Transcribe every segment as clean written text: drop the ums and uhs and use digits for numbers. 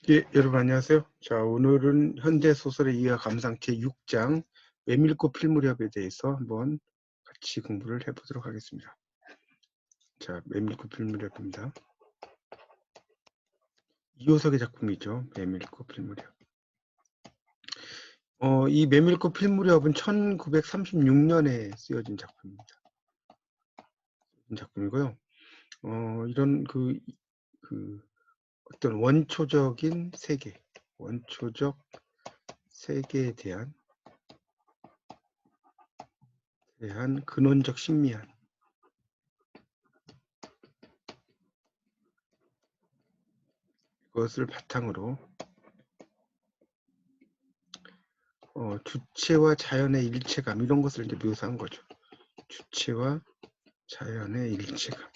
예, 여러분 안녕하세요. 자, 오늘은 현대소설의 이해와 감상 제6장 메밀꽃 필무렵에 대해서 한번 같이 공부를 해보도록 하겠습니다. 자, 메밀꽃 필무렵입니다. 이호석의 작품이죠. 메밀꽃 필무렵. 이 메밀꽃 필무렵은 1936년에 쓰여진 작품이고요. 이런 어떤 원초적 세계에 대한 근원적 신미한 것을 바탕으로 주체와 자연의 일체감 이런 것을 이제 묘사한 거죠. 주체와 자연의 일체감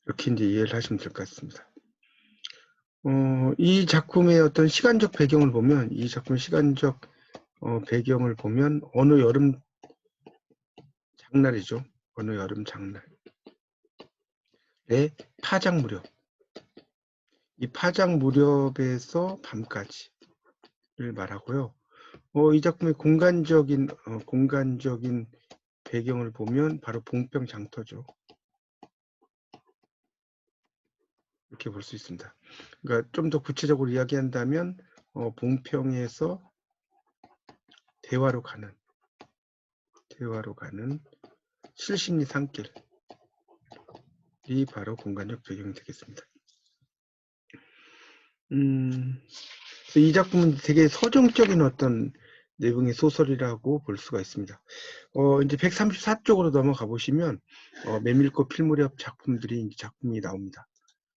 이렇게 이제 이해를 하시면 될 것 같습니다. 이 작품의 어떤 시간적 배경을 보면 어느 여름 장날이죠. 어느 여름 장날의 파장 무렵. 이 파장 무렵에서 밤까지를 말하고요. 이 작품의 공간적인 배경을 보면 바로 봉평장터죠. 이렇게 볼 수 있습니다. 그러니까 좀 더 구체적으로 이야기한다면 봉평에서 대화로 가는 실심리 산길이 바로 공간적 배경이 되겠습니다. 이 작품은 되게 서정적인 어떤 내용의 소설이라고 볼 수가 있습니다. 이제 134쪽으로 넘어가 보시면 메밀꽃 필무렵 작품이 나옵니다.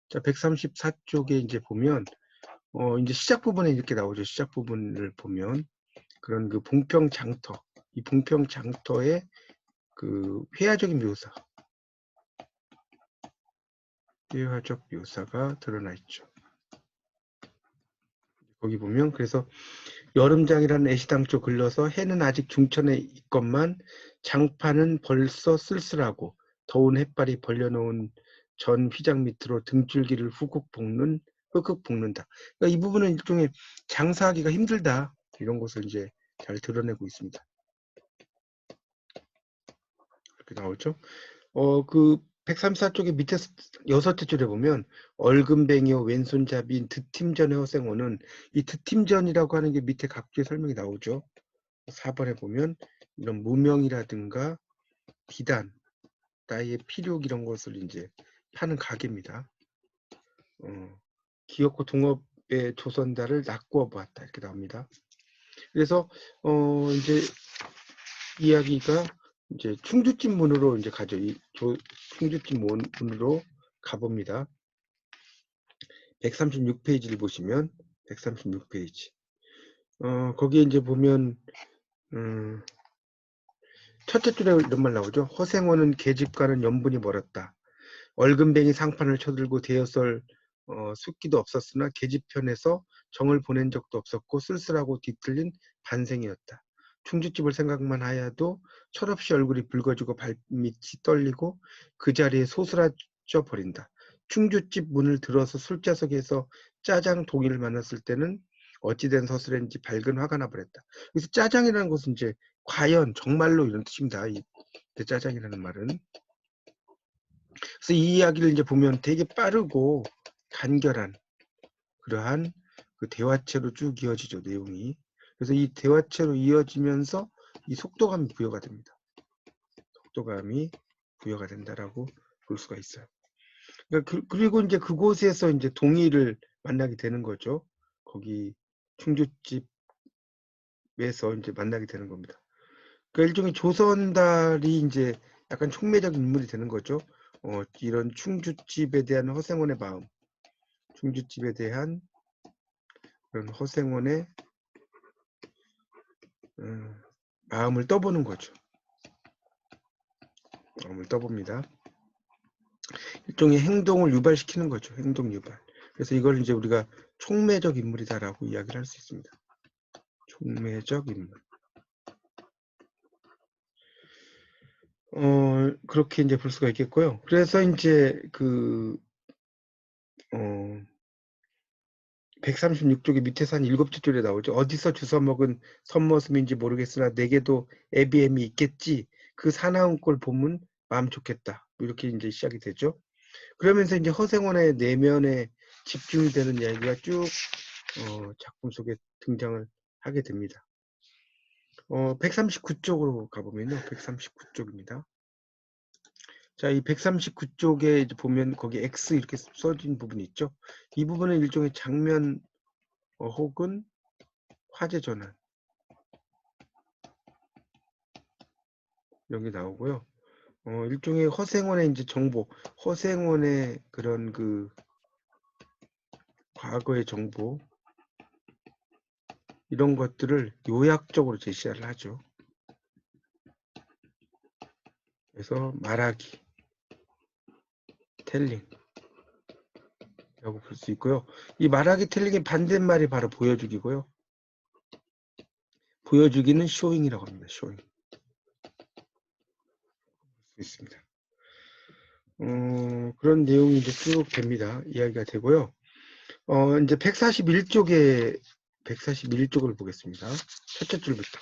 자, 134쪽에 이제 보면 이제 시작 부분에 이렇게 나오죠. 시작 부분을 보면 그런 그 봉평장터, 이 봉평장터의 그 회화적 묘사가 드러나 있죠. 거기 보면 그래서 여름장이라는 애시당초 글러서 해는 아직 중천에 있건만 장판은 벌써 쓸쓸하고 더운 햇발이 벌려놓은 전 휘장 밑으로 등줄기를 흑흑 볶는다. 그러니까 이 부분은 일종의 장사하기가 힘들다 이런 것을 이제 잘 드러내고 있습니다. 이렇게 나오죠. 그 134쪽의 밑에 6째 줄에 보면 얼금뱅이와 왼손잡이인 드팀전의 허생호는 이 드팀전이라고 하는 게 밑에 각주에 설명이 나오죠. 4번에 보면 이런 무명이라든가 비단, 나의 필욕 이런 것을 이제 파는 가게입니다. 기업고 동업의 조선다를 낚고 보았다 이렇게 나옵니다. 그래서 이제 이야기가 이제 충주집 문으로 이제 가죠. 충주집 문으로 가봅니다. 136페이지를 보시면 136페이지. 거기에 이제 보면 첫째 줄에 이런 말 나오죠. 허생원은 계집과는 연분이 멀었다. 얼금뱅이 상판을 쳐들고 대여설 숫기도 없었으나 계집편에서 정을 보낸 적도 없었고 쓸쓸하고 뒤틀린 반생이었다. 충주집을 생각만 하여도 철없이 얼굴이 붉어지고 발밑이 떨리고 그 자리에 소스라져 버린다. 충주집 문을 들어서 술자석에서 짜장 동이를 만났을 때는 어찌된 서술인지 밝은 화가 나버렸다. 그래서 짜장이라는 것은 이제 과연 정말로 이런 뜻입니다. 이 짜장이라는 말은. 그래서 이 이야기를 이제 보면 되게 빠르고 간결한 그러한 그 대화체로 쭉 이어지죠, 내용이. 그래서 이 대화체로 이어지면서 이 속도감이 부여가 됩니다. 속도감이 부여가 된다라고 볼 수가 있어요. 그러니까 그리고 이제 그곳에서 이제 동의를 만나게 되는 거죠. 거기 충주집에서 이제 만나게 되는 겁니다. 그 일종의 조선달이 이제 약간 촉매적 인물이 되는 거죠. 이런 충주집에 대한 허생원의 마음, 충주집에 대한 그런 허생원의 마음을 떠보는 거죠. 마음을 떠봅니다. 일종의 행동을 유발시키는 거죠. 행동 유발. 그래서 이걸 이제 우리가 촉매적 인물이다라고 이야기를 할 수 있습니다. 촉매적 인물. 그렇게 이제 볼 수가 있겠고요. 그래서 이제 136쪽의 밑에서 한 7째 줄에 나오죠. 어디서 주워먹은 선머슴인지 모르겠으나 내게도 애비애미 있겠지. 그 사나운 꼴 보면 마음 좋겠다. 이렇게 이제 시작이 되죠. 그러면서 이제 허생원의 내면에 집중이 되는 이야기가 쭉 작품 속에 등장을 하게 됩니다. 139쪽으로 가보면요. 139쪽입니다. 자, 이 139쪽에 이제 보면 거기 X 이렇게 써진 부분이 있죠. 이 부분은 일종의 장면 혹은 화재 전환 여기 나오고요. 일종의 허생원의 이제 정보, 허생원의 그런 그 과거의 정보 이런 것들을 요약적으로 제시를 하죠. 그래서 말하기, 텔링 라고 볼 수 있고요. 이 말하기, 텔링의 반대말이 바로 보여주기고요. 보여주기는 쇼잉이라고 합니다. 쇼잉. 볼 수 있습니다. 그런 내용이 이제 쭉 됩니다. 이야기가 되고요. 이제 141쪽을 보겠습니다. 첫째 줄부터.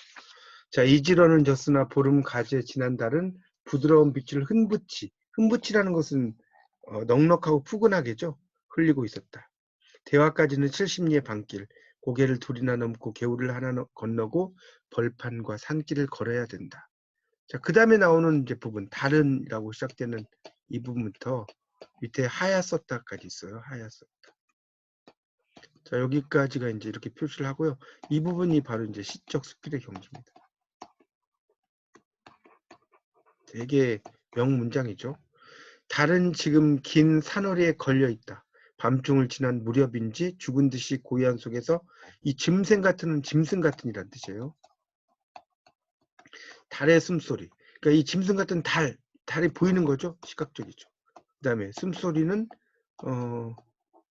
자, 이지러는 졌으나 보름 가재 지난달은 부드러운 빛을 흔붙이라는 것은 넉넉하고 푸근하게죠. 흘리고 있었다. 대화까지는 70리의 반길, 고개를 둘이나 넘고 개울을 하나 건너고 벌판과 산길을 걸어야 된다. 자, 그 다음에 나오는 이제 부분, 다른이라고 시작되는 이 부분부터 밑에 하얗었다까지 있어요. 하얗었다. 자, 여기까지가 이제 이렇게 표시를 하고요. 이 부분이 바로 이제 시적 스킬의 경지입니다. 되게 명문장이죠. 달은 지금 긴 산허리에 걸려 있다. 밤중을 지난 무렵인지 죽은 듯이 고요한 속에서 이 짐승 같은 이란 뜻이에요. 달의 숨소리. 그러니까 이 짐승 같은 달이 보이는 거죠. 시각적이죠. 그 다음에 숨소리는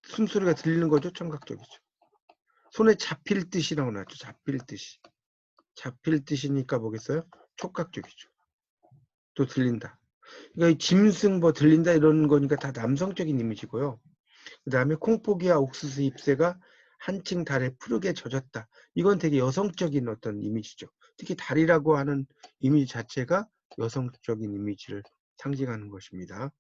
숨소리가 들리는 거죠. 청각적이죠. 손에 잡힐 듯이라고 나왔죠. 잡힐 듯이. 잡힐 듯이니까 뭐겠어요? 촉각적이죠. 또 들린다. 그러니까 이 짐승 뭐 들린다 이런 거니까 다 남성적인 이미지고요. 그 다음에 콩포기와 옥수수 잎새가 한층 달에 푸르게 젖었다. 이건 되게 여성적인 어떤 이미지죠. 특히 달이라고 하는 이미지 자체가 여성적인 이미지를 상징하는 것입니다.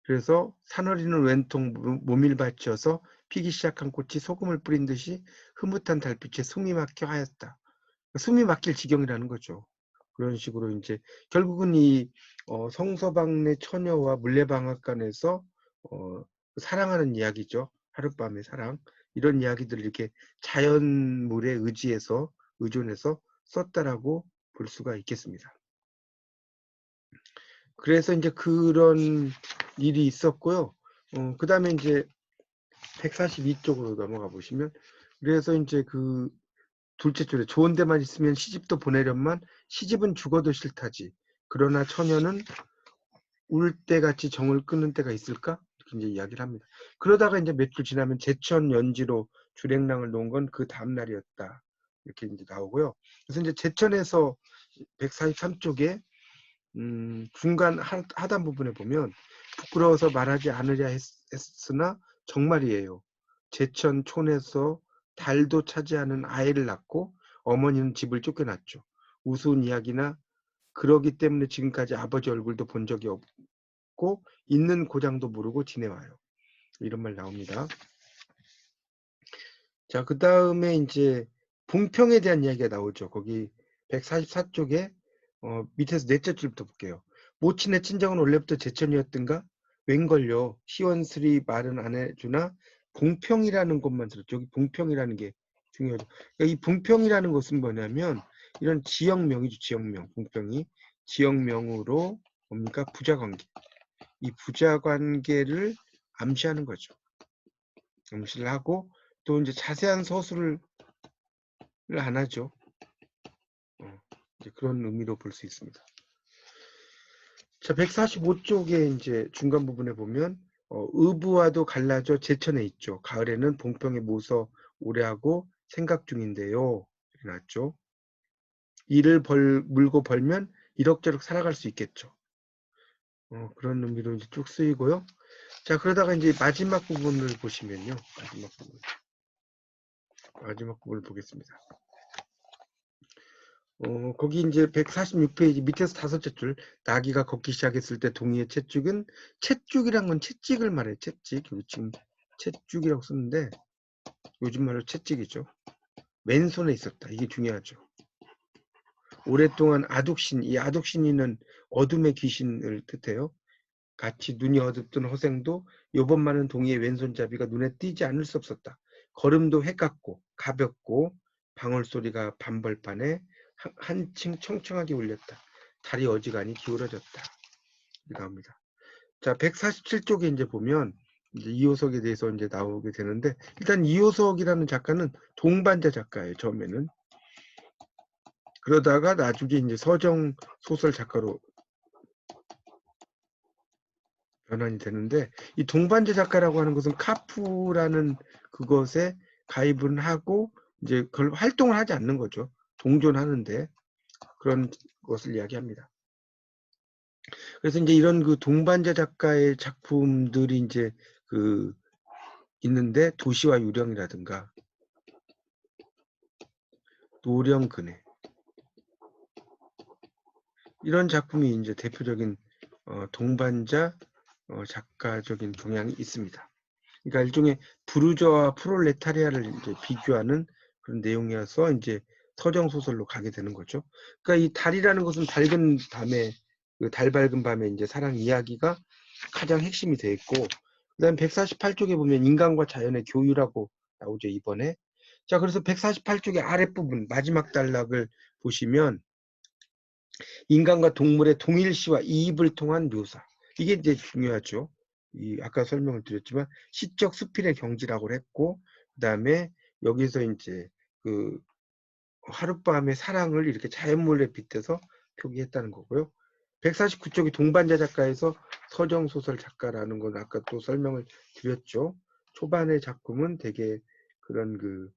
그래서 사나리는 왼통 모밀밭이어서 피기 시작한 꽃이 소금을 뿌린 듯이 흐뭇한 달빛에 숨이 막혀 하였다. 숨이 막힐 지경이라는 거죠. 그런 식으로 이제 결국은 이 성서방네 처녀와 물레방앗간에서 사랑하는 이야기죠. 하룻밤의 사랑 이런 이야기들을 이렇게 자연물에 의존해서 썼다라고 볼 수가 있겠습니다. 그래서 이제 그런 일이 있었고요. 그 다음에 이제 142쪽으로 넘어가 보시면 그래서 이제 그 둘째 줄에 좋은 데만 있으면 시집도 보내련만 시집은 죽어도 싫다지. 그러나 처녀는 울 때같이 정을 끊는 때가 있을까? 이렇게 이제 이야기를 합니다. 그러다가 이제 몇 줄 지나면 제천 연지로 주랭랑을 놓은 건 그 다음 날이었다. 이렇게 이제 나오고요. 그래서 이제 제천에서 143쪽에 중간 하단 부분에 보면 부끄러워서 말하지 않으려 했으나 정말이에요. 제천 촌에서 달도 차지하는 아이를 낳고 어머니는 집을 쫓겨났죠. 우스운 이야기나 그러기 때문에 지금까지 아버지 얼굴도 본 적이 없고 있는 고장도 모르고 지내와요. 이런 말 나옵니다. 자, 그 다음에 이제 봉평에 대한 이야기가 나오죠. 거기 144쪽에 밑에서 넷째 줄부터 볼게요. 모친의 친정은 원래부터 제천이었던가? 웬걸요. 시원스리 말은 안 해주나 봉평이라는 것만 들었죠. 여기 봉평이라는 게 중요하죠. 그러니까 이 봉평이라는 것은 뭐냐면 이런 지역명이죠. 지역명. 봉평이 지역명으로 뭡니까? 부자관계. 이 부자관계를 암시하는 거죠. 암시를 하고 또 이제 자세한 서술을 안 하죠. 이제 그런 의미로 볼 수 있습니다. 자, 145쪽에 이제 중간 부분에 보면 의부와도 갈라져 제천에 있죠. 가을에는 봉평에 모서 오래하고 생각 중인데요. 이렇게 나왔죠. 일을 물고 벌면 이럭저럭 살아갈 수 있겠죠. 그런 의미로 이제 쭉 쓰이고요. 자, 그러다가 이제 마지막 부분을 보시면요. 마지막 부분을 보겠습니다. 거기 이제 146페이지 밑에서 5째 줄, 나귀가 걷기 시작했을 때 동이의 채찍은, 채찍이란 건 채찍을 말해요. 채찍. 여기 지금 채찍이라고 썼는데 요즘 말로 채찍이죠. 왼손에 있었다. 이게 중요하죠. 오랫동안 아둑신, 이 아둑신이는 어둠의 귀신을 뜻해요. 같이 눈이 어둡던 허생도 요번만은 동이의 왼손잡이가 눈에 띄지 않을 수 없었다. 걸음도 해깝고 가볍고 방울소리가 반벌판에 한층 청청하게 울렸다. 다리 어지간히 기울어졌다. 나옵니다. 자, 147쪽에 이제 보면 이제 이호석에 대해서 이제 나오게 되는데, 일단 이호석이라는 작가는 동반자 작가예요. 처음에는. 그러다가 나중에 이제 서정 소설 작가로 변환이 되는데, 이 동반자 작가라고 하는 것은 카프라는 그것에 가입을 하고 이제 그걸 활동을 하지 않는 거죠. 동존하는데 그런 것을 이야기합니다. 그래서 이제 이런 그 동반자 작가의 작품들이 이제 그 있는데, 도시와 유령이라든가 노령그네, 이런 작품이 이제 대표적인 동반자 작가적인 경향이 있습니다. 그러니까 일종의 부르주아와 프롤레타리아를 이제 비교하는 그런 내용이어서 이제 서정 소설로 가게 되는 거죠. 그러니까 이 달이라는 것은 밝은 밤에, 그 달 밝은 밤에 이제 사랑 이야기가 가장 핵심이 돼 있고, 그다음 148쪽에 보면 인간과 자연의 교유라고 나오죠, 이번에. 자, 그래서 148쪽의 아랫부분 마지막 단락을 보시면 인간과 동물의 동일시와 이입을 통한 묘사. 이게 이제 중요하죠. 이 아까 설명을 드렸지만 시적 수필의 경지라고 했고, 그다음에 여기서 이제 그 하룻밤의 사랑을 이렇게 자연물에 빗대서 표기했다는 거고요. 149쪽이 동반자 작가에서 서정 소설 작가라는 건 아까 또 설명을 드렸죠. 초반의 작품은 되게 그런 그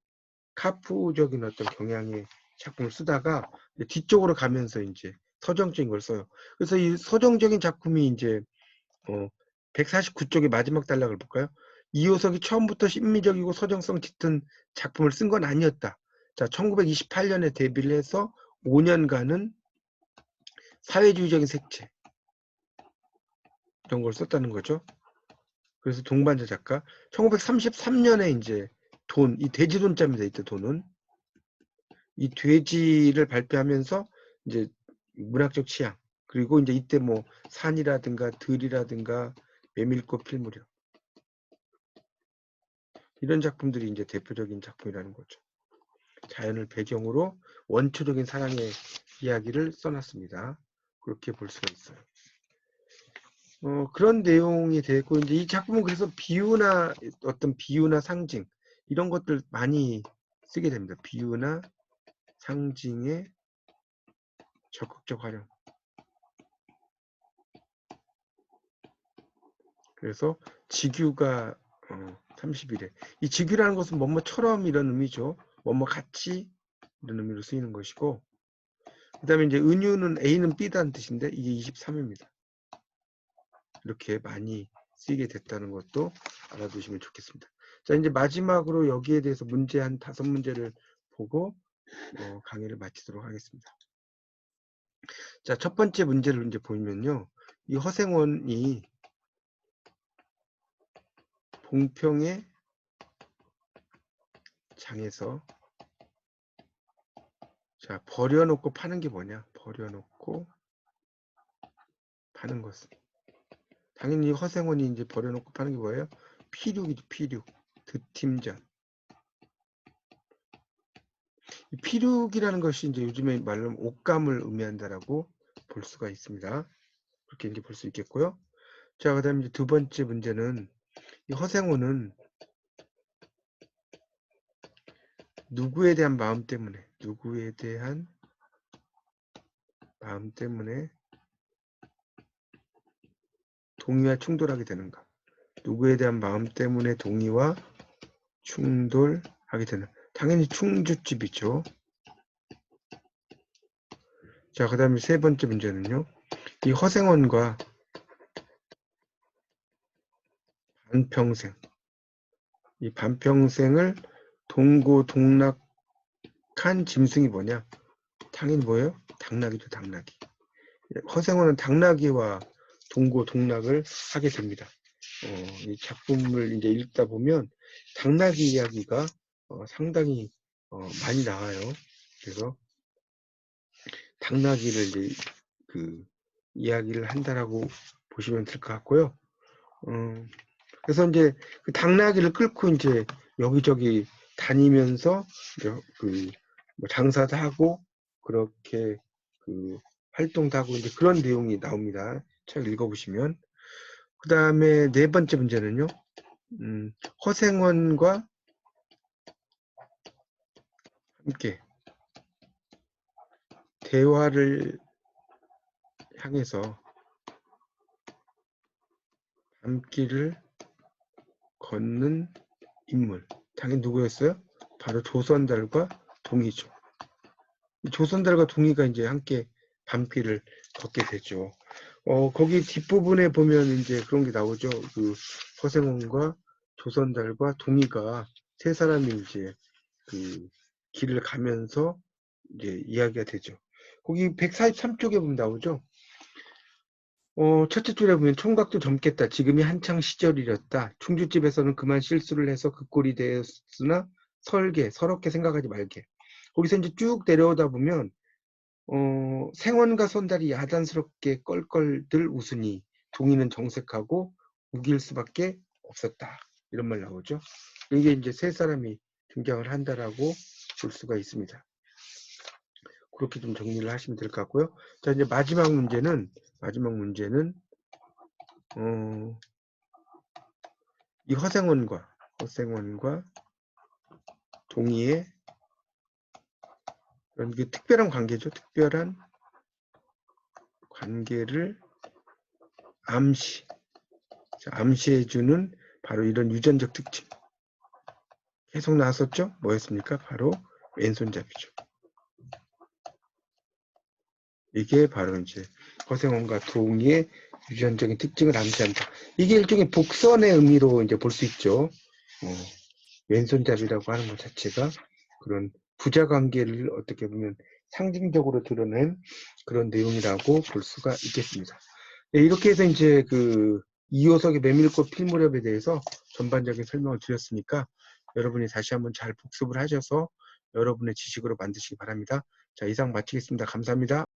카프적인 어떤 경향의 작품을 쓰다가 뒤쪽으로 가면서 이제 서정적인 걸 써요. 그래서 이 서정적인 작품이 이제 149쪽의 마지막 단락을 볼까요? 이호석이 처음부터 심미적이고 서정성 짙은 작품을 쓴 건 아니었다. 자, 1928년에 데뷔를 해서 5년간은 사회주의적인 색채 이런 걸 썼다는 거죠. 그래서 동반자 작가. 1933년에 이제 이 돼지돈자입니다. 이때 돈은. 이 돼지를 발표하면서 이제 문학적 취향, 그리고 이제 이때 뭐 산이라든가 들이라든가 메밀꽃 필 무렵, 이런 작품들이 이제 대표적인 작품이라는 거죠. 자연을 배경으로 원초적인 사랑의 이야기를 써놨습니다. 그렇게 볼 수가 있어요. 그런 내용이 되고, 이제 이 작품은 그래서 비유나 어떤 비유나 상징 이런 것들 많이 쓰게 됩니다. 비유나 상징의 적극적 활용. 그래서 지규가 30일에, 이 지규라는 것은 뭐뭐처럼 이런 의미죠. 뭐뭐 같이 이런 의미로 쓰이는 것이고, 그 다음에 이제 은유는 A는 B다는 뜻인데 이게 23입니다. 이렇게 많이 쓰이게 됐다는 것도 알아두시면 좋겠습니다. 자, 이제 마지막으로 여기에 대해서 문제 한 5문제를 보고 강의를 마치도록 하겠습니다. 자, 첫 번째 문제를 이제 보면요, 이 허생원이 봉평의 장에서, 자, 버려놓고 파는 게 뭐냐? 버려놓고 파는 것은, 당연히 허생원이 이제 버려놓고 파는 게 뭐예요? 피륙이죠, 피륙. 득팀전. 이 피륙이라는 것이 이제 요즘에 말로 옷감을 의미한다라고 볼 수가 있습니다. 그렇게 이제 볼 수 있겠고요. 자, 그다음에 이제 두 번째 문제는 이 허생원은 누구에 대한 마음 때문에 동의와 충돌하게 되는가? 누구에 대한 마음 때문에 동의와 충돌하게 되는, 당연히 충주집이죠. 자, 그 다음에 세 번째 문제는요, 이 허생원과 반평생. 이 반평생을 동고동락한 짐승이 뭐냐? 당연히 뭐예요? 당나귀죠, 당나귀. 허생원은 당나귀와 동고동락을 하게 됩니다. 이 작품을 이제 읽다 보면 당나귀 이야기가 상당히 많이 나와요. 그래서 당나귀를 이제 그 이야기를 한다라고 보시면 될 것 같고요. 그래서 이제 그 당나귀를 끌고 이제 여기저기 다니면서 뭐 장사도 하고 그렇게 그 활동도 하고 이제 그런 내용이 나옵니다. 책 읽어보시면. 그 다음에 네 번째 문제는요. 허생원과 함께 대화를 향해서 밤길을 걷는 인물. 당연히 누구였어요? 바로 조선달과 동이죠. 조선달과 동이가 이제 함께 밤길을 걷게 되죠. 거기 뒷부분에 보면 이제 그런 게 나오죠. 그 허생원과 조선달과 동이가 세 사람이 이제 그 길을 가면서 이제 이야기가 되죠. 거기 143쪽에 보면 나오죠. 첫째 줄에 보면 총각도 젊겠다. 지금이 한창 시절이렸다. 충주집에서는 그만 실수를 해서 그 꼴이 되었으나 서럽게 생각하지 말게. 거기서 이제 쭉 내려오다 보면 생원과 선달이 야단스럽게 껄껄들 웃으니 동이는 정색하고 우길 수밖에 없었다. 이런 말 나오죠. 이게 이제 세 사람이 등장을 한다라고 볼 수가 있습니다. 그렇게 좀 정리를 하시면 될 것 같고요. 자, 이제 마지막 문제는 이 허생원과 동이의 그런 그 특별한 관계죠. 특별한 관계를 암시해주는 바로 이런 유전적 특징. 계속 나왔었죠? 뭐였습니까? 바로 왼손잡이죠. 이게 바로 이제 허생원과 동이의 유전적인 특징을 암시한다. 이게 일종의 복선의 의미로 이제 볼 수 있죠. 왼손잡이라고 하는 것 자체가 그런 부자 관계를 어떻게 보면 상징적으로 드러낸 그런 내용이라고 볼 수가 있겠습니다. 네, 이렇게 해서 이제 그 이호석의 메밀꽃 필 무렵에 대해서 전반적인 설명을 드렸으니까 여러분이 다시 한번 잘 복습을 하셔서 여러분의 지식으로 만드시기 바랍니다. 자, 이상 마치겠습니다. 감사합니다.